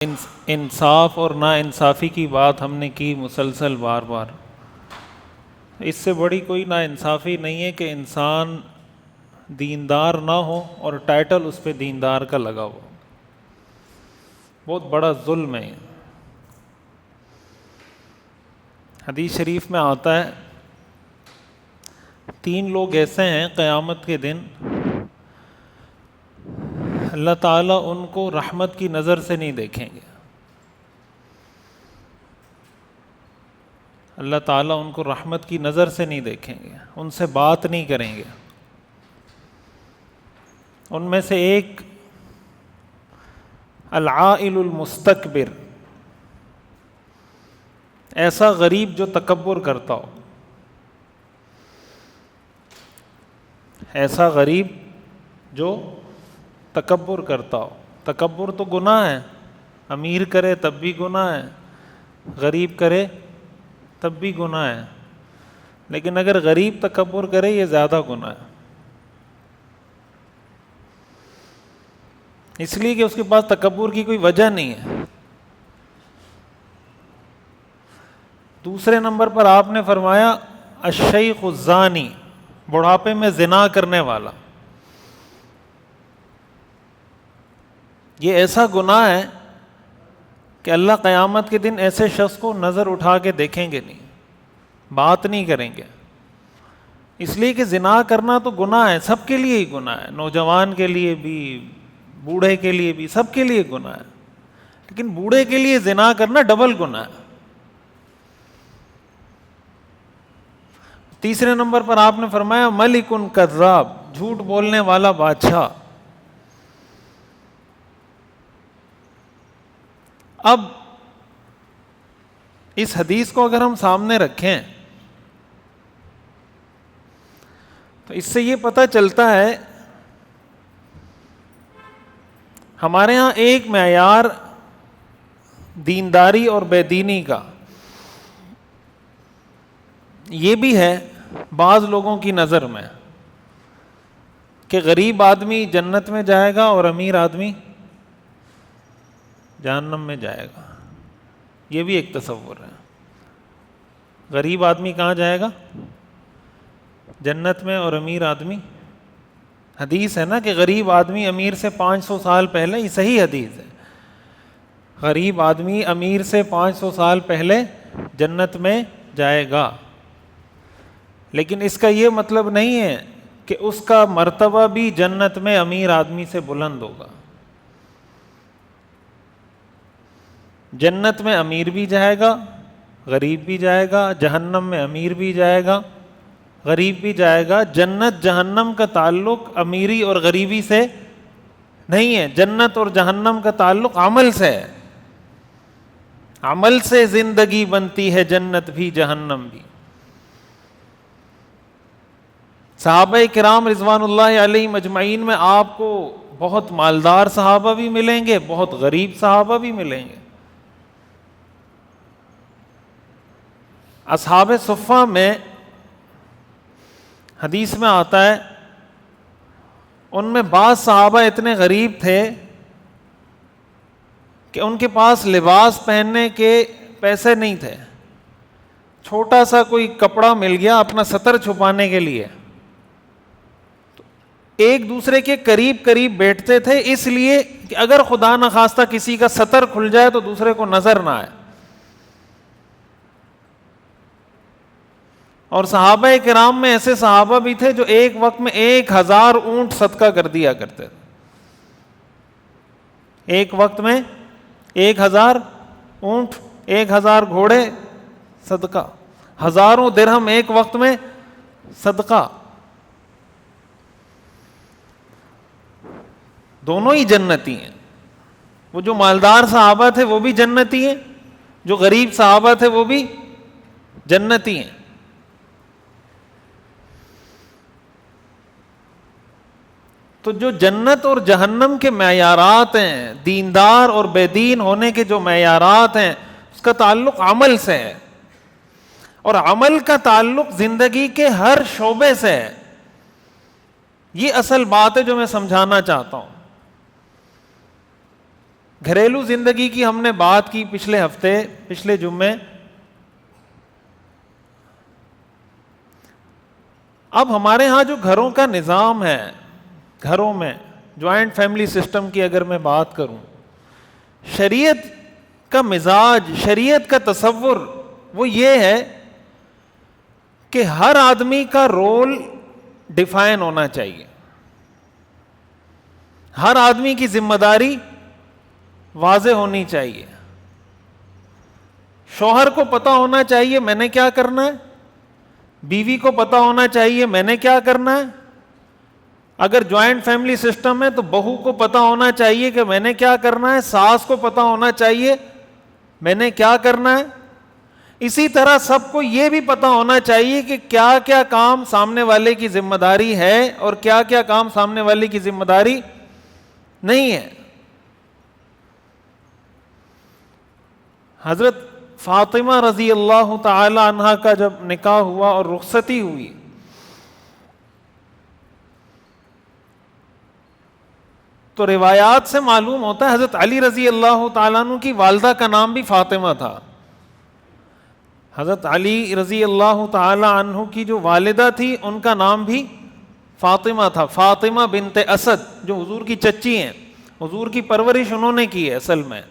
انصاف اور نا انصافی کی بات ہم نے کی مسلسل بار بار. اس سے بڑی کوئی نا انصافی نہیں ہے کہ انسان دیندار نہ ہو اور ٹائٹل اس پہ دیندار کا لگا ہو. بہت بڑا ظلم ہے. حدیث شریف میں آتا ہے 3 لوگ ایسے ہیں قیامت کے دن اللہ تعالیٰ ان کو رحمت کی نظر سے نہیں دیکھیں گے. اللہ تعالیٰ ان کو رحمت کی نظر سے نہیں دیکھیں گے، ان سے بات نہیں کریں گے. ان میں سے ایک العائل المستکبر، ایسا غریب جو تکبر کرتا ہو. ایسا غریب جو تکبر کرتا ہو. تکبر تو گناہ ہے، امیر کرے تب بھی گناہ ہے، غریب کرے تب بھی گناہ ہے، لیکن اگر غریب تکبر کرے یہ زیادہ گناہ ہے. اس لیے کہ اس کے پاس تکبر کی کوئی وجہ نہیں ہے. دوسرے نمبر پر آپ نے فرمایا الشیخ الزانی، بڑھاپے میں زنا کرنے والا. یہ ایسا گناہ ہے کہ اللہ قیامت کے دن ایسے شخص کو نظر اٹھا کے دیکھیں گے نہیں، بات نہیں کریں گے. اس لیے کہ زنا کرنا تو گناہ ہے، سب کے لیے ہی گناہ ہے، نوجوان کے لیے بھی، بوڑھے کے لیے بھی، سب کے لیے گناہ ہے. لیکن بوڑھے کے لیے زنا کرنا ڈبل گناہ ہے. تیسرے نمبر پر آپ نے فرمایا ملک کذاب، جھوٹ بولنے والا بادشاہ. اب اس حدیث کو اگر ہم سامنے رکھیں تو اس سے یہ پتہ چلتا ہے ہمارے ہاں ایک معیار دینداری اور بے دینی کا یہ بھی ہے بعض لوگوں کی نظر میں کہ غریب آدمی جنت میں جائے گا اور امیر آدمی جہنم میں جائے گا. یہ بھی ایک تصور ہے. غریب آدمی کہاں جائے گا؟ جنت میں، اور امیر آدمی، حدیث ہے نا کہ غریب آدمی امیر سے 500 سال پہلے، یہ صحیح حدیث ہے، غریب آدمی امیر سے 500 سال پہلے جنت میں جائے گا. لیکن اس کا یہ مطلب نہیں ہے کہ اس کا مرتبہ بھی جنت میں امیر آدمی سے بلند ہوگا. جنت میں امیر بھی جائے گا، غریب بھی جائے گا. جہنم میں امیر بھی جائے گا، غریب بھی جائے گا. جنت جہنم کا تعلق امیری اور غریبی سے نہیں ہے. جنت اور جہنم کا تعلق عمل سے ہے. عمل سے زندگی بنتی ہے جنت بھی جہنم بھی. صحابہ کرام رضوان اللہ علیہم اجمعین میں آپ کو بہت مالدار صحابہ بھی ملیں گے، بہت غریب صحابہ بھی ملیں گے. اصحاب صفہ میں حدیث میں آتا ہے ان میں بعض صحابہ اتنے غریب تھے کہ ان کے پاس لباس پہننے کے پیسے نہیں تھے. چھوٹا سا کوئی کپڑا مل گیا اپنا سطر چھپانے کے لیے، ایک دوسرے کے قریب قریب بیٹھتے تھے اس لیے کہ اگر خدا نخواستہ کسی کا سطر کھل جائے تو دوسرے کو نظر نہ آئے. اور صحابہ کرام میں ایسے صحابہ بھی تھے جو ایک وقت میں 1000 اونٹ صدقہ کر دیا کرتے تھے. ایک وقت میں 1000 اونٹ، 1000 گھوڑے صدقہ، ہزاروں درہم ایک وقت میں صدقہ. دونوں ہی جنتی ہیں. وہ جو مالدار صحابہ تھے وہ بھی جنتی ہیں، جو غریب صحابہ تھے وہ بھی جنتی ہیں. تو جو جنت اور جہنم کے معیارات ہیں، دیندار اور بے دین ہونے کے جو معیارات ہیں، اس کا تعلق عمل سے ہے، اور عمل کا تعلق زندگی کے ہر شعبے سے ہے. یہ اصل بات ہے جو میں سمجھانا چاہتا ہوں. گھریلو زندگی کی ہم نے بات کی پچھلے ہفتے، پچھلے جمعے. اب ہمارے ہاں جو گھروں کا نظام ہے، گھروں میں جوائنٹ فیملی سسٹم کی اگر میں بات کروں، شریعت کا مزاج، شریعت کا تصور وہ یہ ہے کہ ہر آدمی کا رول ڈیفائن ہونا چاہیے، ہر آدمی کی ذمہ داری واضح ہونی چاہیے. شوہر کو پتا ہونا چاہیے میں نے کیا کرنا ہے، بیوی کو پتا ہونا چاہیے میں نے کیا کرنا ہے. اگر جوائنٹ فیملی سسٹم ہے تو بہو کو پتا ہونا چاہیے کہ میں نے کیا کرنا ہے، ساس کو پتا ہونا چاہیے میں نے کیا کرنا ہے. اسی طرح سب کو یہ بھی پتا ہونا چاہیے کہ کیا کیا کام سامنے والے کی ذمہ داری ہے اور کیا کیا کام سامنے والے کی ذمہ داری نہیں ہے. حضرت فاطمہ رضی اللہ تعالی عنہا کا جب نکاح ہوا اور رخصتی ہوئی، تو روایات سے معلوم ہوتا ہے حضرت علی رضی اللہ تعالیٰ عنہ کی والدہ کا نام بھی فاطمہ تھا. حضرت علی رضی اللہ تعالی عنہ کی جو والدہ تھی ان کا نام بھی فاطمہ تھا، فاطمہ بنت اسد، جو حضور کی چچی ہیں. حضور کی پرورش انہوں نے کی ہے، اصل میں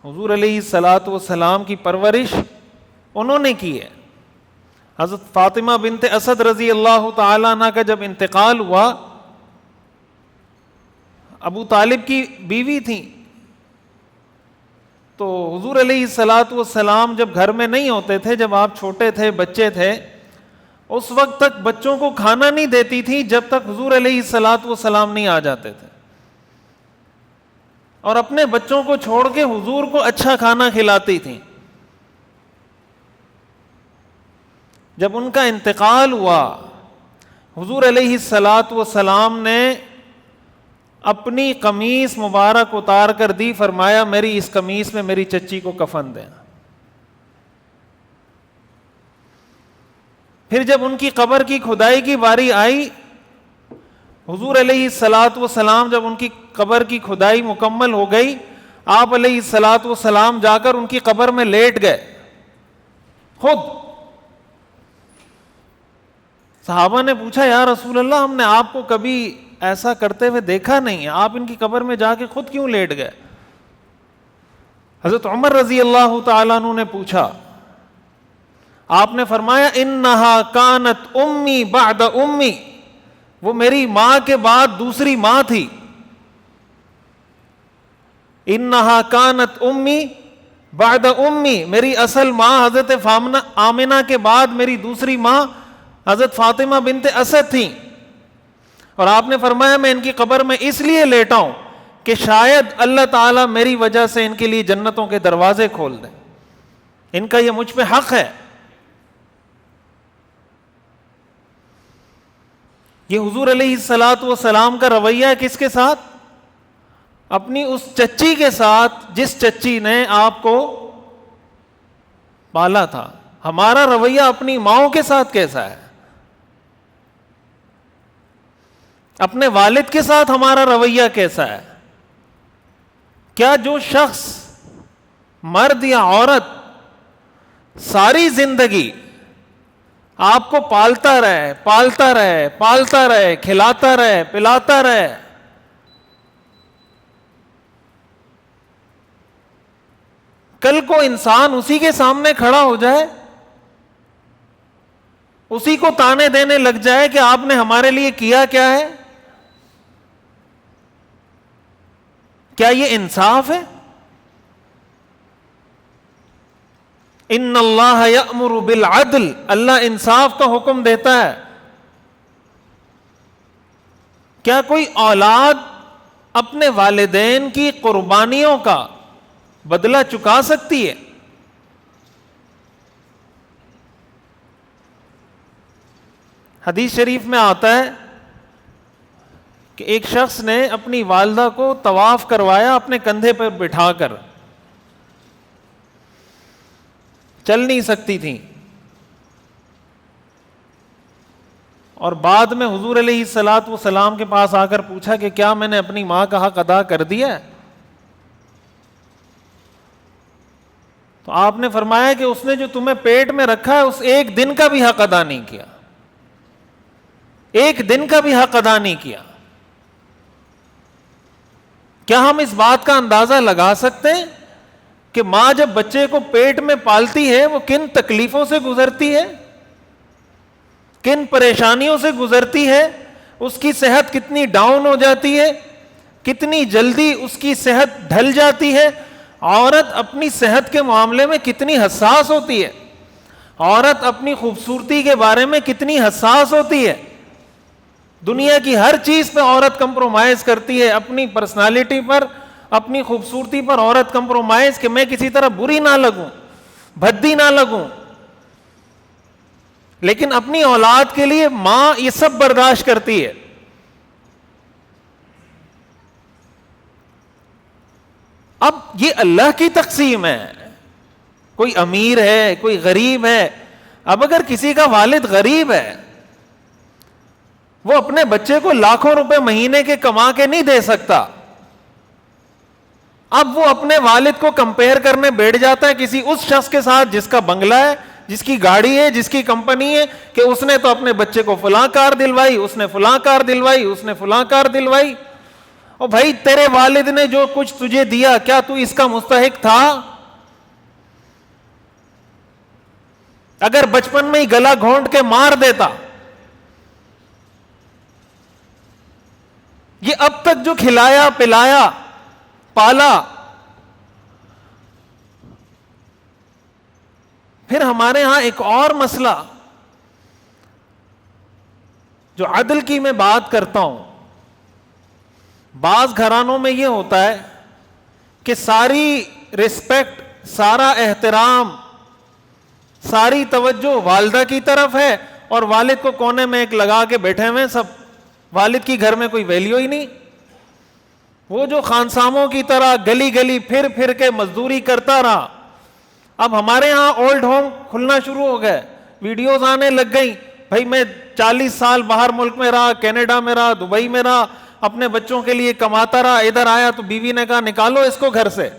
حضور علیہ الصلاۃ والسلام کی پرورش انہوں نے کی ہے. حضرت فاطمہ بنت اسد رضی اللہ تعالی عنہ کا جب انتقال ہوا، ابو طالب کی بیوی تھیں، تو حضور علیہ الصلاۃ والسلام جب گھر میں نہیں ہوتے تھے، جب آپ چھوٹے تھے، بچے تھے، اس وقت تک بچوں کو کھانا نہیں دیتی تھی جب تک حضور علیہ الصلاۃ والسلام نہیں آ جاتے تھے، اور اپنے بچوں کو چھوڑ کے حضور کو اچھا کھانا کھلاتی تھیں. جب ان کا انتقال ہوا، حضور علیہ الصلاۃ والسلام نے اپنی قمیص مبارک اتار کر دی، فرمایا میری اس قمیص میں میری چچی کو کفن دیں. پھر جب ان کی قبر کی کھدائی کی باری آئی، حضور علیہ الصلاۃ والسلام جب ان کی قبر کی کھدائی مکمل ہو گئی، آپ علیہ الصلاۃ والسلام جا کر ان کی قبر میں لیٹ گئے خود. صحابہ نے پوچھا یا رسول اللہ، ہم نے آپ کو کبھی ایسا کرتے ہوئے دیکھا نہیں ہے، آپ ان کی قبر میں جا کے خود کیوں لیٹ گئے؟ حضرت عمر رضی اللہ تعالیٰ عنہ نے پوچھا، آپ نے فرمایا انہا کانت امی بعد امی، وہ میری ماں کے بعد دوسری ماں تھی. انہا کانت امی بعد امی، میری اصل ماں حضرت آمنہ کے بعد میری دوسری ماں حضرت فاطمہ بنت اسد تھیں. اور آپ نے فرمایا میں ان کی قبر میں اس لیے لیٹا ہوں کہ شاید اللہ تعالیٰ میری وجہ سے ان کے لیے جنتوں کے دروازے کھول دیں، ان کا یہ مجھ پہ حق ہے. یہ حضور علیہ الصلاۃ والسلام کا رویہ کس کے ساتھ؟ اپنی اس چچی کے ساتھ جس چچی نے آپ کو پالا تھا. ہمارا رویہ اپنی ماؤں کے ساتھ کیسا ہے؟ اپنے والد کے ساتھ ہمارا رویہ کیسا ہے؟ کیا جو شخص، مرد یا عورت، ساری زندگی آپ کو پالتا رہے، پالتا رہے، پالتا رہے، کھلاتا رہے، پلاتا رہے، کل کو انسان اسی کے سامنے کھڑا ہو جائے، اسی کو تانے دینے لگ جائے کہ آپ نے ہمارے لیے کیا کیا ہے؟ کیا یہ انصاف ہے؟ ان اللہ یأمر بالعدل، اللہ انصاف کا حکم دیتا ہے. کیا کوئی اولاد اپنے والدین کی قربانیوں کا بدلہ چکا سکتی ہے؟ حدیث شریف میں آتا ہے کہ ایک شخص نے اپنی والدہ کو طواف کروایا اپنے کندھے پر بٹھا کر، چل نہیں سکتی تھیں، اور بعد میں حضور علیہ الصلاۃ والسلام کے پاس آ کر پوچھا کہ کیا میں نے اپنی ماں کا حق ادا کر دیا ہے؟ تو آپ نے فرمایا کہ اس نے جو تمہیں پیٹ میں رکھا ہے اس ایک دن کا بھی حق ادا نہیں کیا, ایک دن کا بھی حق ادا نہیں کیا. کیا ہم اس بات کا اندازہ لگا سکتے ہیں کہ ماں جب بچے کو پیٹ میں پالتی ہے وہ کن تکلیفوں سے گزرتی ہے, کن پریشانیوں سے گزرتی ہے, اس کی صحت کتنی ڈاؤن ہو جاتی ہے, کتنی جلدی اس کی صحت ڈھل جاتی ہے. عورت اپنی صحت کے معاملے میں کتنی حساس ہوتی ہے, عورت اپنی خوبصورتی کے بارے میں کتنی حساس ہوتی ہے. دنیا کی ہر چیز پہ عورت کمپرومائز کرتی ہے, اپنی پرسنالٹی پر, اپنی خوبصورتی پر عورت کمپرومائز, کہ میں کسی طرح بری نہ لگوں, بھدی نہ لگوں. لیکن اپنی اولاد کے لیے ماں یہ سب برداشت کرتی ہے. اب یہ اللہ کی تقسیم ہے, کوئی امیر ہے, کوئی غریب ہے. اب اگر کسی کا والد غریب ہے, وہ اپنے بچے کو لاکھوں روپے مہینے کے کما کے نہیں دے سکتا. اب وہ اپنے والد کو کمپیئر کرنے بیٹھ جاتا ہے کسی اس شخص کے ساتھ جس کا بنگلہ ہے, جس کی گاڑی ہے, جس کی کمپنی ہے, کہ اس نے تو اپنے بچے کو فلاں کار دلوائی, اس نے فلاں کار دلوائی, اس نے فلاں کار دلوائی. اور بھائی تیرے والد نے جو کچھ تجھے دیا کیا تو اس کا مستحق تھا؟ اگر بچپن میں ہی گلا گھونٹ کے مار دیتا, یہ اب تک جو کھلایا پلایا پالا. پھر ہمارے ہاں ایک اور مسئلہ جو عدل کی میں بات کرتا ہوں, بعض گھرانوں میں یہ ہوتا ہے کہ ساری رسپیکٹ, سارا احترام, ساری توجہ والدہ کی طرف ہے اور والد کو کونے میں ایک لگا کے بیٹھے ہوئے سب. والد کی گھر میں کوئی ویلیو ہی نہیں. وہ جو خانساموں کی طرح گلی گلی پھر پھر کے مزدوری کرتا رہا. اب ہمارے ہاں اولڈ ہوم کھلنا شروع ہو گئے, ویڈیوز آنے لگ گئی. بھائی میں 40 سال باہر ملک میں رہا, کینیڈا میں رہا, دبئی میں رہا, اپنے بچوں کے لیے کماتا رہا, ادھر آیا تو بیوی نے کہا نکالو اس کو گھر سے.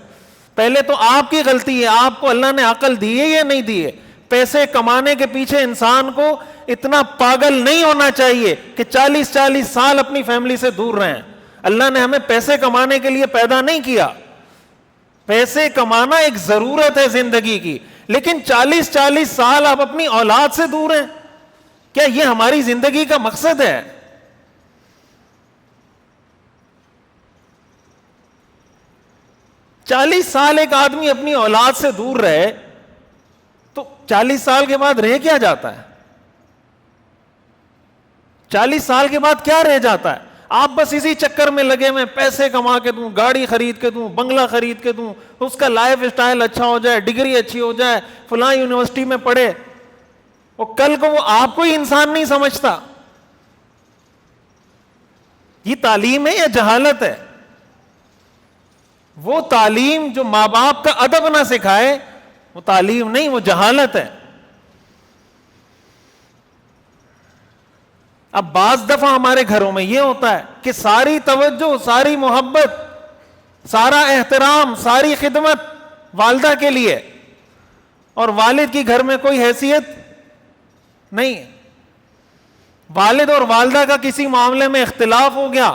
پہلے تو آپ کی غلطی ہے, آپ کو اللہ نے عقل دی ہے یا نہیں دی ہے؟ پیسے کمانے کے پیچھے انسان کو اتنا پاگل نہیں ہونا چاہیے کہ 40 سال اپنی فیملی سے دور رہیں. اللہ نے ہمیں پیسے کمانے کے لیے پیدا نہیں کیا. پیسے کمانا ایک ضرورت ہے زندگی کی, لیکن 40 سال آپ اپنی اولاد سے دور ہیں, کیا یہ ہماری زندگی کا مقصد ہے؟ 40 سال ایک آدمی اپنی اولاد سے دور رہے تو 40 سال کے بعد رہ کیا جاتا ہے؟ 40 سال کے بعد کیا رہ جاتا ہے؟ آپ بس اسی چکر میں لگے میں پیسے کما کے دوں, گاڑی خرید کے دوں, بنگلہ خرید کے دوں, اس کا لائف اسٹائل اچھا ہو جائے, ڈگری اچھی ہو جائے, فلاں یونیورسٹی میں پڑھے. اور کل کو وہ آپ کو ہی انسان نہیں سمجھتا. یہ تعلیم ہے یا جہالت ہے؟ وہ تعلیم جو ماں باپ کا ادب نہ سکھائے وہ تعلیم نہیں, وہ جہالت ہے. اب بعض دفعہ ہمارے گھروں میں یہ ہوتا ہے کہ ساری توجہ, ساری محبت, سارا احترام, ساری خدمت والدہ کے لیے, اور والد کی گھر میں کوئی حیثیت نہیں. والد اور والدہ کا کسی معاملے میں اختلاف ہو گیا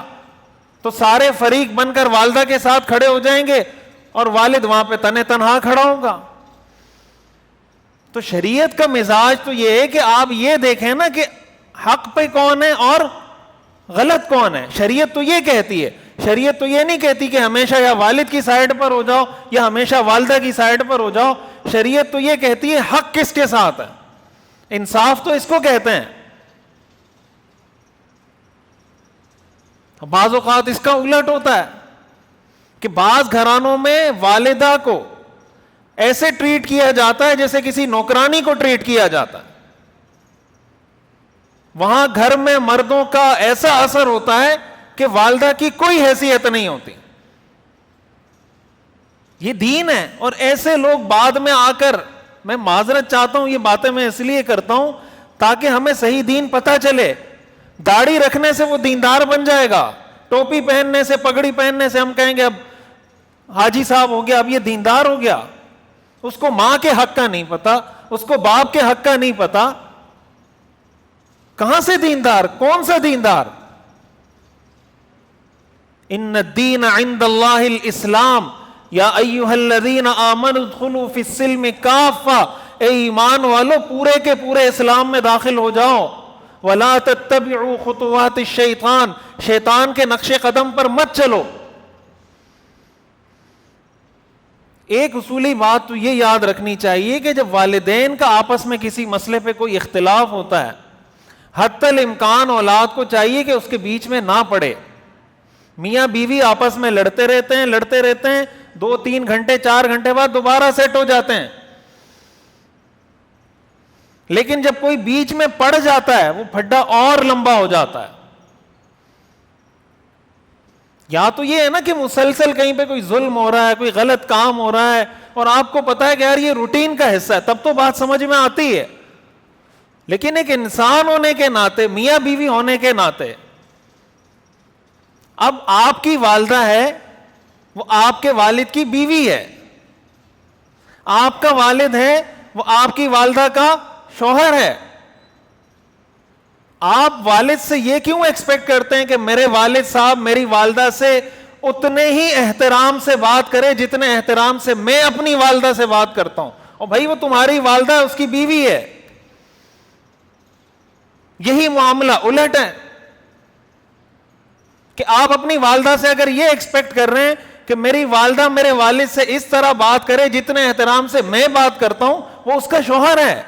تو سارے فریق بن کر والدہ کے ساتھ کھڑے ہو جائیں گے اور والد وہاں پہ تنے تنہا کھڑا ہوگا. تو شریعت کا مزاج تو یہ ہے کہ آپ یہ دیکھیں نا کہ حق پہ کون ہے اور غلط کون ہے. شریعت تو یہ کہتی ہے, شریعت تو یہ نہیں کہتی کہ ہمیشہ یا والد کی سائڈ پر ہو جاؤ یا ہمیشہ والدہ کی سائڈ پر ہو جاؤ. شریعت تو یہ کہتی ہے حق کس کے ساتھ ہے. انصاف تو اس کو کہتے ہیں. بعض اوقات اس کا الٹ ہوتا ہے کہ بعض گھرانوں میں والدہ کو ایسے ٹریٹ کیا جاتا ہے جیسے کسی نوکرانی کو ٹریٹ کیا جاتا ہے. وہاں گھر میں مردوں کا ایسا اثر ہوتا ہے کہ والدہ کی کوئی حیثیت نہیں ہوتی. یہ دین ہے. اور ایسے لوگ بعد میں آ کر, میں معذرت چاہتا ہوں, یہ باتیں میں اس لیے کرتا ہوں تاکہ ہمیں صحیح دین پتہ چلے. داڑھی رکھنے سے وہ دیندار بن جائے گا, ٹوپی پہننے سے, پگڑی پہننے سے ہم کہیں گے اب حاجی صاحب ہو گیا, اب یہ دیندار ہو گیا. اس کو ماں کے حق کا نہیں پتا, اس کو باپ کے حق کا نہیں پتا. کہاں سے دیندار؟ کون سا دیندار؟ ان الدین عند اللہ الاسلام یا ایھا الذین آمنوا ادخلوا فی السلم کافہ, اے ایمان والو پورے کے پورے اسلام میں داخل ہو جاؤ. ولا تتبعوا خطوات الشیطان, شیطان کے نقش قدم پر مت چلو. ایک اصولی بات تو یہ یاد رکھنی چاہیے کہ جب والدین کا آپس میں کسی مسئلے پہ کوئی اختلاف ہوتا ہے, حتی الامکان اولاد کو چاہیے کہ اس کے بیچ میں نہ پڑے. میاں بیوی آپس میں لڑتے رہتے ہیں 2-3 گھنٹے 4 گھنٹے بعد دوبارہ سیٹ ہو جاتے ہیں, لیکن جب کوئی بیچ میں پڑ جاتا ہے وہ پھڈا اور لمبا ہو جاتا ہے. یا تو یہ ہے نا کہ مسلسل کہیں پہ کوئی ظلم ہو رہا ہے, کوئی غلط کام ہو رہا ہے, اور آپ کو پتا ہے کہ یار یہ روٹین کا حصہ ہے, تب تو بات سمجھ میں آتی ہے. لیکن ایک انسان ہونے کے ناطے, میاں بیوی ہونے کے ناطے, اب آپ کی والدہ ہے, وہ آپ کے والد کی بیوی ہے. آپ کا والد ہے, وہ آپ کی والدہ کا شوہر ہے. آپ والد سے یہ کیوں ایکسپیکٹ کرتے ہیں کہ میرے والد صاحب میری والدہ سے اتنے ہی احترام سے بات کرے جتنے احترام سے میں اپنی والدہ سے بات کرتا ہوں؟ اور بھائی وہ تمہاری والدہ ہے, اس کی بیوی ہے. یہی معاملہ الٹ ہے کہ آپ اپنی والدہ سے اگر یہ ایکسپیکٹ کر رہے ہیں کہ میری والدہ میرے والد سے اس طرح بات کرے جتنے احترام سے میں بات کرتا ہوں, وہ اس کا شوہر ہے.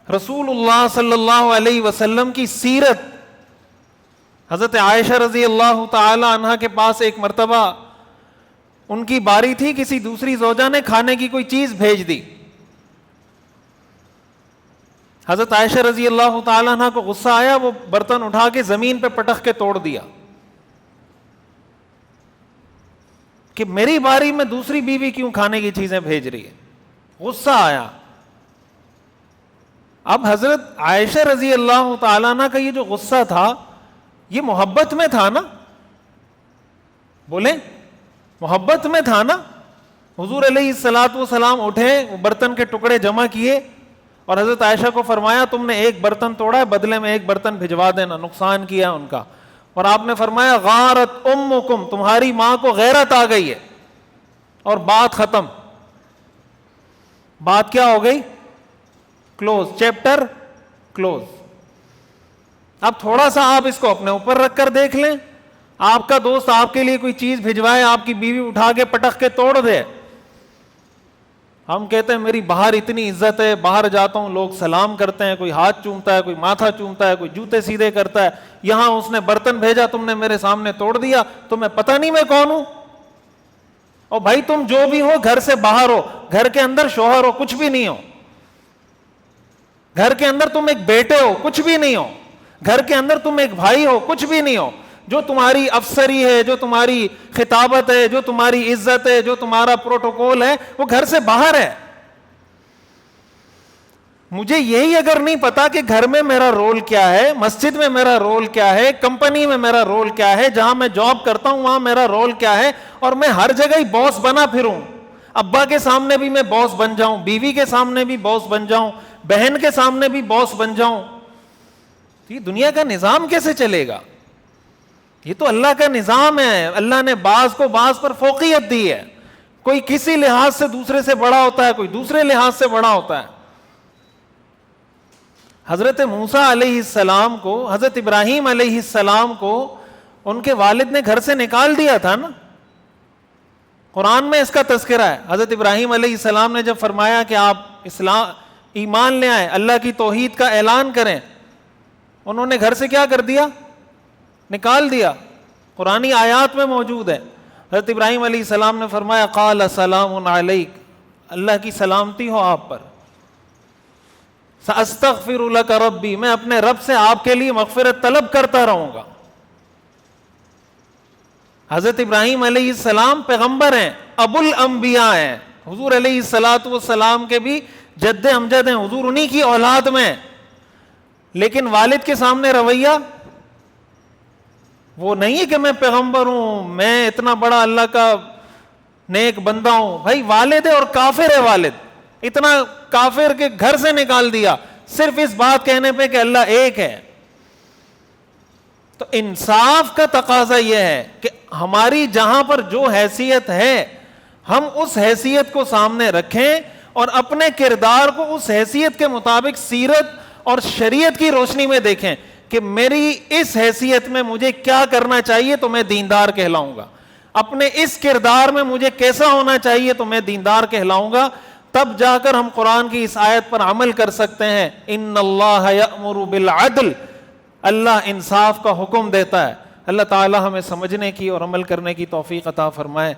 رسول اللہ صلی اللہ علیہ وسلم کی سیرت, حضرت عائشہ رضی اللہ تعالی عنہا کے پاس ایک مرتبہ ان کی باری تھی, کسی دوسری زوجہ نے کھانے کی کوئی چیز بھیج دی. حضرت عائشہ رضی اللہ تعالی عنہ کو غصہ آیا, وہ برتن اٹھا کے زمین پہ پٹخ کے توڑ دیا کہ میری باری میں دوسری بیوی کیوں کھانے کی چیزیں بھیج رہی ہے. غصہ آیا. اب حضرت عائشہ رضی اللہ تعالیٰ عنہ کا یہ جو غصہ تھا یہ محبت میں تھا نا, بولیں محبت میں تھا نا. حضور علیہ الصلوۃ والسلام اٹھے, وہ برتن کے ٹکڑے جمع کیے اور حضرت عائشہ کو فرمایا تم نے ایک برتن توڑا ہے, بدلے میں ایک برتن بھجوا دینا, نقصان کیا ان کا. اور آپ نے فرمایا غارت امکم, تمہاری ماں کو غیرت آ گئی ہے, اور بات ختم. بات کیا ہو گئی؟ Close, chapter close. اب تھوڑا سا آپ اس کو اپنے اوپر رکھ کر دیکھ لیں, آپ کا دوست آپ کے لیے کوئی چیز بھجوائے, آپ کی بیوی اٹھا کے پٹخ کے توڑ دے. ہم کہتے ہیں میری باہر اتنی عزت ہے, باہر جاتا ہوں لوگ سلام کرتے ہیں, کوئی ہاتھ چومتا ہے, کوئی ماتھا چومتا ہے, کوئی جوتے سیدھے کرتا ہے. یہاں اس نے برتن بھیجا, تم نے میرے سامنے توڑ دیا, تمہیں پتہ نہیں میں کون ہوں؟ اور بھائی تم جو بھی ہو, گھر سے باہر ہو, گھر کے اندر شوہر ہو, کچھ بھی نہیں ہو. گھر کے اندر تم ایک بیٹے ہو, کچھ بھی نہیں ہو. گھر کے اندر تم ایک بھائی ہو, کچھ بھی نہیں ہو. جو تمہاری افسری ہے, جو تمہاری خطابت ہے, جو تمہاری عزت ہے, جو تمہارا پروٹوکول ہے, وہ گھر سے باہر ہے. مجھے یہی اگر نہیں پتا کہ گھر میں میرا رول کیا ہے, مسجد میں میرا رول کیا ہے, کمپنی میں میرا رول کیا ہے, جہاں میں جاب کرتا ہوں وہاں میرا رول کیا ہے, اور میں ہر جگہ ہی باس بنا پھروں, ابا کے سامنے بھی میں باس بن جاؤں, بیوی کے سامنے بھی باس بن جاؤں, بہن کے سامنے بھی باس بن جاؤں, یہ دنیا کا نظام کیسے چلے گا؟ یہ تو اللہ کا نظام ہے. اللہ نے بعض کو بعض پر فوقیت دی ہے. کوئی کسی لحاظ سے دوسرے سے بڑا ہوتا ہے, کوئی دوسرے لحاظ سے بڑا ہوتا ہے. حضرت موسیٰ علیہ السلام کو, حضرت ابراہیم علیہ السلام کو ان کے والد نے گھر سے نکال دیا تھا نا. قرآن میں اس کا تذکرہ ہے. حضرت ابراہیم علیہ السلام نے جب فرمایا کہ آپ ایمان لے آئیں, اللہ کی توحید کا اعلان کریں, انہوں نے گھر سے کیا کر دیا؟ نکال دیا. قرآنی آیات میں موجود ہے. حضرت ابراہیم علیہ السلام نے فرمایا قال سلام علیک, اللہ کی سلامتی ہو آپ پر. ساستغفر لک ربی, میں اپنے رب سے آپ کے لیے مغفرت طلب کرتا رہوں گا. حضرت ابراہیم علیہ السلام پیغمبر ہیں, ابو الانبیاء ہیں. حضور علیہ الصلوۃ والسلام کے بھی جد امجد ہیں, حضور انہی کی اولاد میں. لیکن والد کے سامنے رویہ وہ نہیں ہے کہ میں پیغمبر ہوں, میں اتنا بڑا اللہ کا نیک بندہ ہوں. بھائی والد ہے اور کافر ہے والد, اتنا کافر کے گھر سے نکال دیا صرف اس بات کہنے پہ کہ اللہ ایک ہے. تو انصاف کا تقاضا یہ ہے کہ ہماری جہاں پر جو حیثیت ہے ہم اس حیثیت کو سامنے رکھیں اور اپنے کردار کو اس حیثیت کے مطابق سیرت اور شریعت کی روشنی میں دیکھیں کہ میری اس حیثیت میں مجھے کیا کرنا چاہیے تو میں دیندار کہلاؤں گا, اپنے اس کردار میں مجھے کیسا ہونا چاہیے تو میں دیندار کہلاؤں گا. تب جا کر ہم قرآن کی اس آیت پر عمل کر سکتے ہیں. ان اللہ یأمر بالعدل, اللہ انصاف کا حکم دیتا ہے. اللہ تعالی ہمیں سمجھنے کی اور عمل کرنے کی توفیق عطا فرمائے.